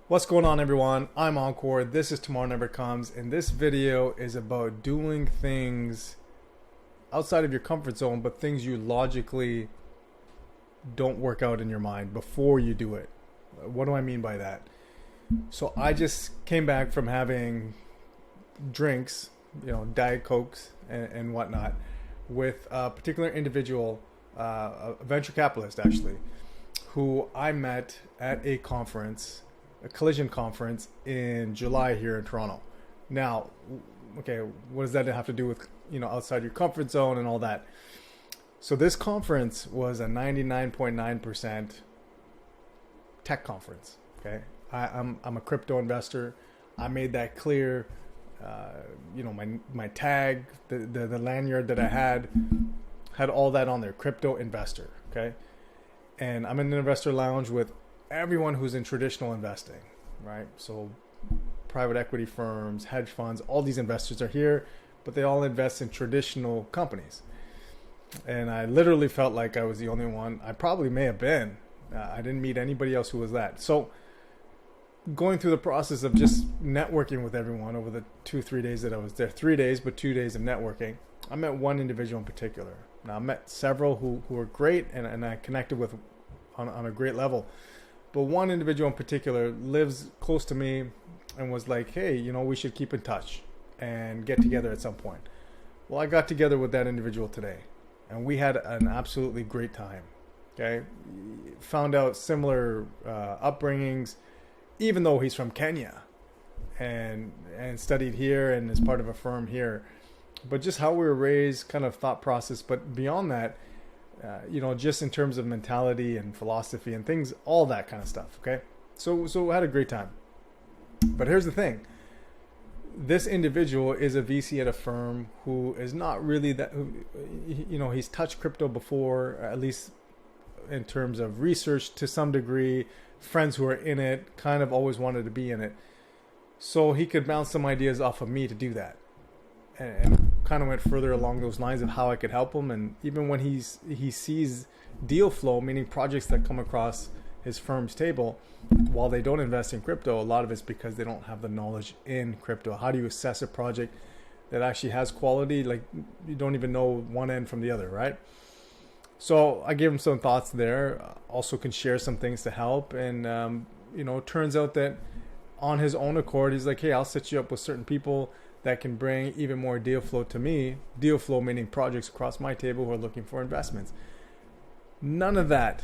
What's going on, everyone? I'm Encore. This is Tomorrow Never Comes, and this video is about doing things outside of your comfort zone, but things you logically don't work out in your mind before you do it. What do I mean by that? So I just came back from having drinks, Diet Cokes and whatnot, with a particular individual, a venture capitalist actually, who I met at a collision conference in July here in Toronto. Now, okay, what does that have to do with, outside your comfort zone and all that? So this conference was a 99.9% tech conference. Okay, I'm a crypto investor. I made that clear. My tag, the lanyard that I had all that on there. Crypto investor. Okay, and I'm in an investor lounge with everyone who's in traditional investing, right? So private equity firms, hedge funds, all these investors are here, but they all invest in traditional companies. And I literally felt like I was the only one. I probably may have been. I didn't meet anybody else who was that. So going through the process of just networking with everyone over the 2-3 days that I was there, 3 days, but 2 days of networking, I met one individual in particular. Now I met several who were great and I connected with on a great level. But one individual in particular lives close to me and was like, hey, we should keep in touch and get together at some point. Well, I got together with that individual today and we had an absolutely great time. Okay. Found out similar upbringings, even though he's from Kenya and studied here and is part of a firm here. But just how we were raised, kind of thought process. But beyond that, just in terms of mentality and philosophy and things, all that kind of stuff. Okay. So I had a great time. But here's the thing. This individual is a VC at a firm who is not really that, he's touched crypto before, at least in terms of research to some degree, friends who are in it, kind of always wanted to be in it. So he could bounce some ideas off of me to do that. And kind of went further along those lines of how I could help him. And even when he sees deal flow, meaning projects that come across his firm's table, while they don't invest in crypto, a lot of it's because they don't have the knowledge in crypto. How do you assess a project that actually has quality? Like, you don't even know one end from the other, right? So I gave him some thoughts there. Also can share some things to help. And, it turns out that on his own accord, he's like, hey, I'll set you up with certain people that can bring even more deal flow to me. Deal flow meaning projects across my table who are looking for investments. None of that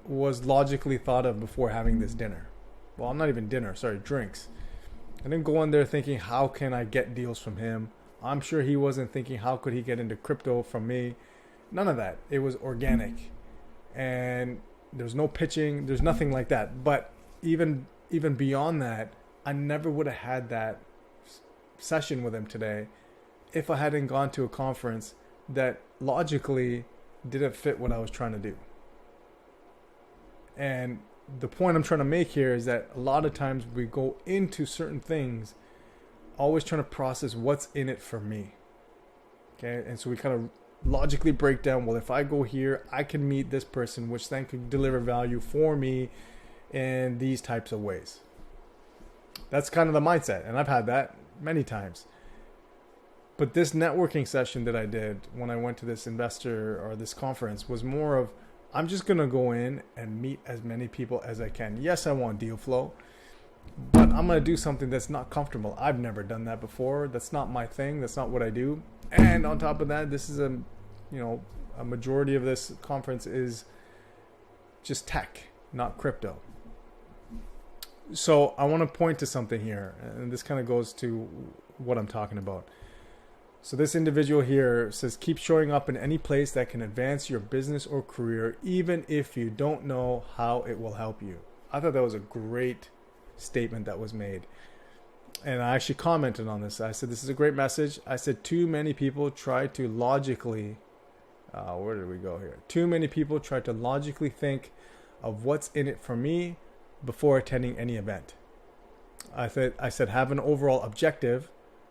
was logically thought of before having this dinner. Well, not even dinner, drinks. I didn't go in there thinking, how can I get deals from him? I'm sure he wasn't thinking, how could he get into crypto from me? None of that. It was organic. And there's no pitching. There's nothing like that. But even beyond that, I never would have had that session with him today if I hadn't gone to a conference that logically didn't fit what I was trying to do. And the point I'm trying to make here is that a lot of times we go into certain things always trying to process what's in it for me. Okay, and so we kind of logically break down, well, if I go here, I can meet this person, which then could deliver value for me in these types of ways. That's kind of the mindset, and I've had that many times. But this networking session that I did when I went to this investor or this conference was more of, I'm just going to go in and meet as many people as I can. Yes, I want deal flow, but I'm going to do something that's not comfortable. I've never done that before. That's not my thing. That's not what I do. And on top of that, this is a majority of this conference is just tech, not crypto. So I want to point to something here, and this kind of goes to what I'm talking about. So this individual here says, keep showing up in any place that can advance your business or career, even if you don't know how it will help you. I thought that was a great statement that was made. And I actually commented on this. I said, this is a great message. I said, too many people try to logically, where did we go here? Too many people try to logically think of what's in it for me before attending any event. I said, have an overall objective,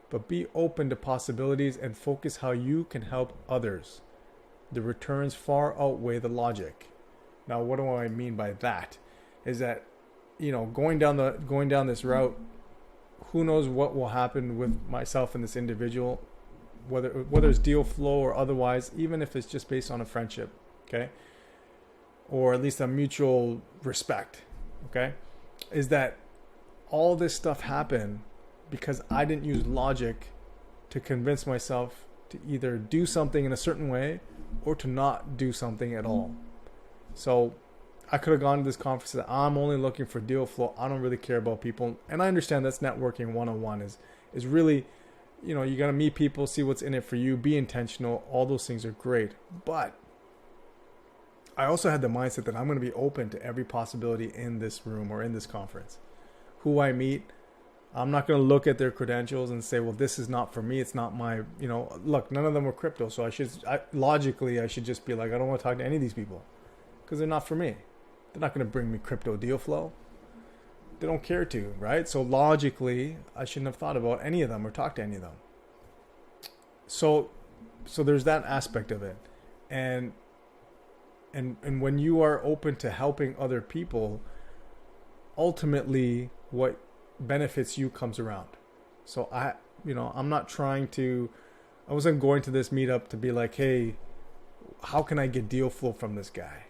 but be open to possibilities and focus how you can help others. The returns far outweigh the logic. Now, what do I mean by that? Is that going down this route, who knows what will happen with myself and this individual, whether it's deal flow or otherwise, even if it's just based on a friendship, okay, or at least a mutual respect, okay, is that all this stuff happened because I didn't use logic to convince myself to either do something in a certain way or to not do something at all. So I could have gone to this conference that I'm only looking for deal flow. I don't really care about people. And I understand that's networking 101 is really, you got to meet people, see what's in it for you, be intentional. All those things are great. But I also had the mindset that I'm going to be open to every possibility in this room or in this conference. Who I meet, I'm not going to look at their credentials and say, well, this is not for me. It's not my, look, none of them were crypto. So logically, I should just be like, I don't want to talk to any of these people because they're not for me. They're not going to bring me crypto deal flow. They don't care to, right? So logically, I shouldn't have thought about any of them or talked to any of them. So there's that aspect of it. And when you are open to helping other people, ultimately what benefits you comes around. So I wasn't going to this meetup to be like, hey, how can I get deal flow from this guy?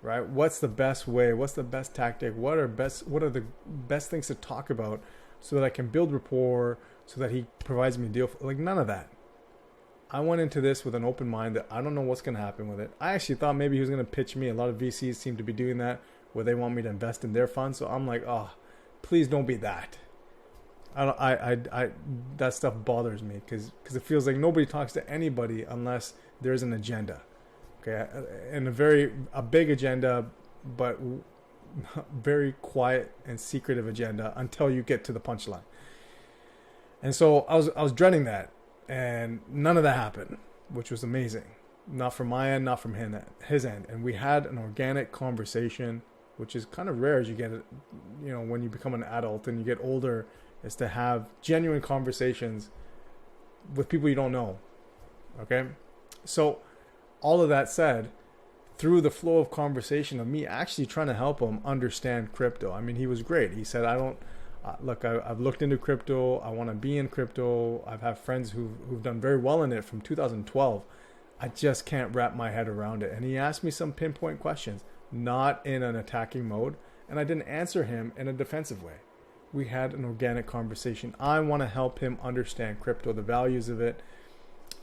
Right? What's the best way? What's the best tactic? What are the best things to talk about so that I can build rapport, so that he provides me deal flow? Like, none of that. I went into this with an open mind that I don't know what's going to happen with it. I actually thought maybe he was going to pitch me. A lot of VCs seem to be doing that, where they want me to invest in their funds. So I'm like, oh, please don't be that. That stuff bothers me because it feels like nobody talks to anybody unless there's an agenda. Okay, and a big agenda, but very quiet and secretive agenda until you get to the punchline. And so I was dreading that, and none of that happened, which was amazing. Not from my end, not from his end. And we had an organic conversation, which is kind of rare as you get, when you become an adult and you get older, is to have genuine conversations with people you don't know. Okay, so all of that said, through the flow of conversation of me actually trying to help him understand crypto. I mean, he was great. He said, I've looked into crypto. I want to be in crypto. I've had friends who've done very well in it from 2012. I just can't wrap my head around it. And he asked me some pinpoint questions, not in an attacking mode. And I didn't answer him in a defensive way. We had an organic conversation. I want to help him understand crypto, the values of it.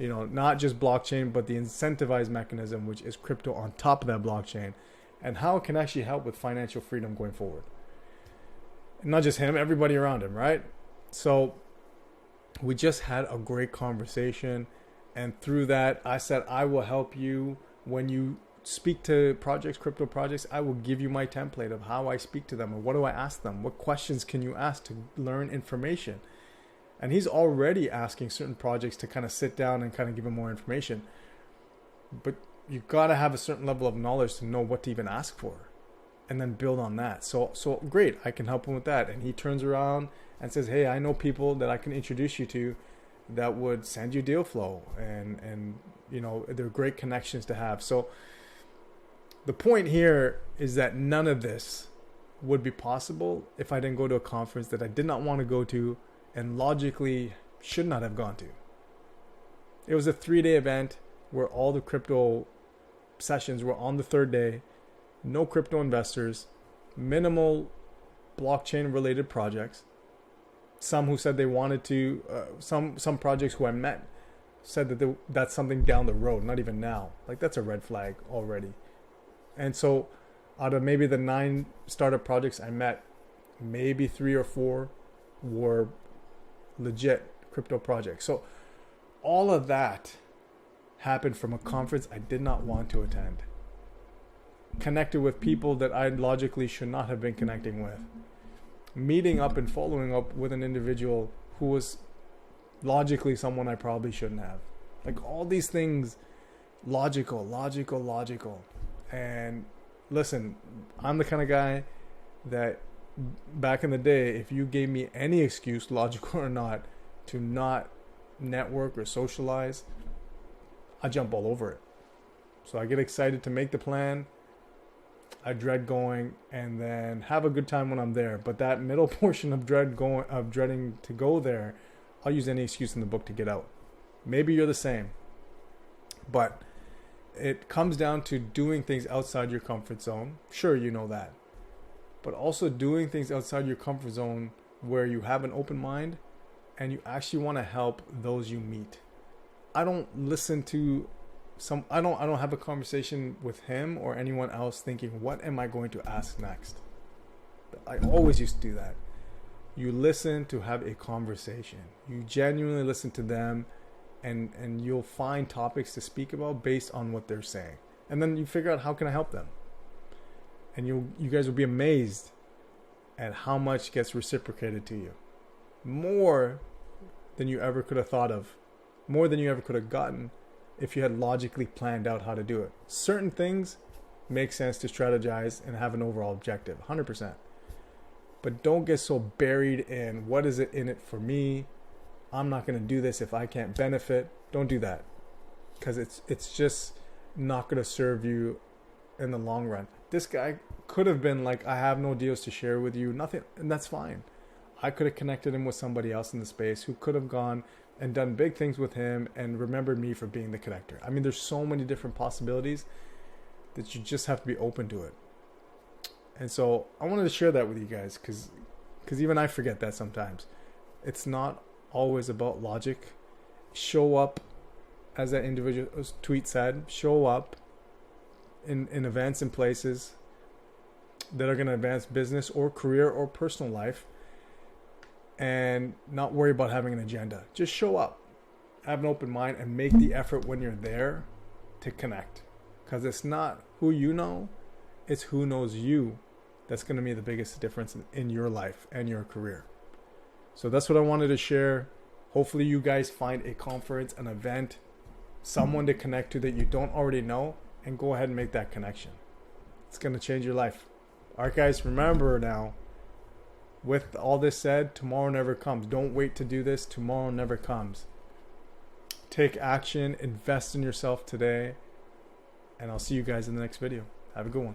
Not just blockchain, but the incentivized mechanism, which is crypto on top of that blockchain, and how it can actually help with financial freedom going forward. And not just him, everybody around him, right? So we just had a great conversation. And through that, I said, I will help you when you speak to projects, crypto projects. I will give you my template of how I speak to them, or what do I ask them? What questions can you ask to learn information? And he's already asking certain projects to kind of sit down and kind of give him more information. But you've got to have a certain level of knowledge to know what to even ask for and then build on that. So great, I can help him with that. And he turns around and says, hey, I know people that I can introduce you to that would send you deal flow. And they're great connections to have. So the point here is that none of this would be possible if I didn't go to a conference that I did not want to go to and logically should not have gone to. It was a 3-day event where all the crypto sessions were on the third day, no crypto investors, minimal blockchain related projects. Some who said they wanted to, some projects who I met said that that's something down the road, not even now. Like, that's a red flag already. And so out of maybe the 9 startup projects I met, maybe 3 or 4 were legit crypto projects. So all of that happened from a conference I did not want to attend. Connected with people that I logically should not have been connecting with. Meeting up and following up with an individual who was logically someone I probably shouldn't have. Like, all these things, logical. And listen, I'm the kind of guy that back in the day, if you gave me any excuse, logical or not, to not network or socialize, I jump all over it. So I get excited to make the plan. I dread going, and then have a good time when I'm there. But that middle portion of dreading to go there, I'll use any excuse in the book to get out. Maybe you're the same, but it comes down to doing things outside your comfort zone. Sure, you know that, but also doing things outside your comfort zone where you have an open mind and you actually want to help those you meet. I don't have a conversation with him or anyone else thinking, what am I going to ask next? I always used to do that. You listen to have a conversation. You genuinely listen to them, and you'll find topics to speak about based on what they're saying. And then you figure out, how can I help them? And you guys will be amazed at how much gets reciprocated to you. More than you ever could have thought of. More than you ever could have gotten if you had logically planned out how to do it. Certain things make sense to strategize and have an overall objective, 100%. But don't get so buried in, what is it in it for me? I'm not going to do this if I can't benefit. Don't do that, because it's just not going to serve you in the long run. This guy could have been like, I have no deals to share with you, nothing, and that's fine. I could have connected him with somebody else in the space who could have gone and done big things with him and remembered me for being the connector. I mean, there's so many different possibilities that you just have to be open to it. And so I wanted to share that with you guys, because even I forget that sometimes. It's not always about logic. Show up, as that individual tweet said, show up in events and places that are going to advance business or career or personal life, and not worry about having an agenda. Just show up, have an open mind, and make the effort when you're there to connect. Because it's not who you know, it's who knows you that's going to be the biggest difference in your life and your career. So that's what I wanted to share. Hopefully you guys find a conference, an event, someone to connect to that you don't already know, and go ahead and make that connection. It's going to change your life. All right, guys, remember now, with all this said, tomorrow never comes. Don't wait to do this. Tomorrow never comes. Take action, invest in yourself today, and I'll see you guys in the next video. Have a good one.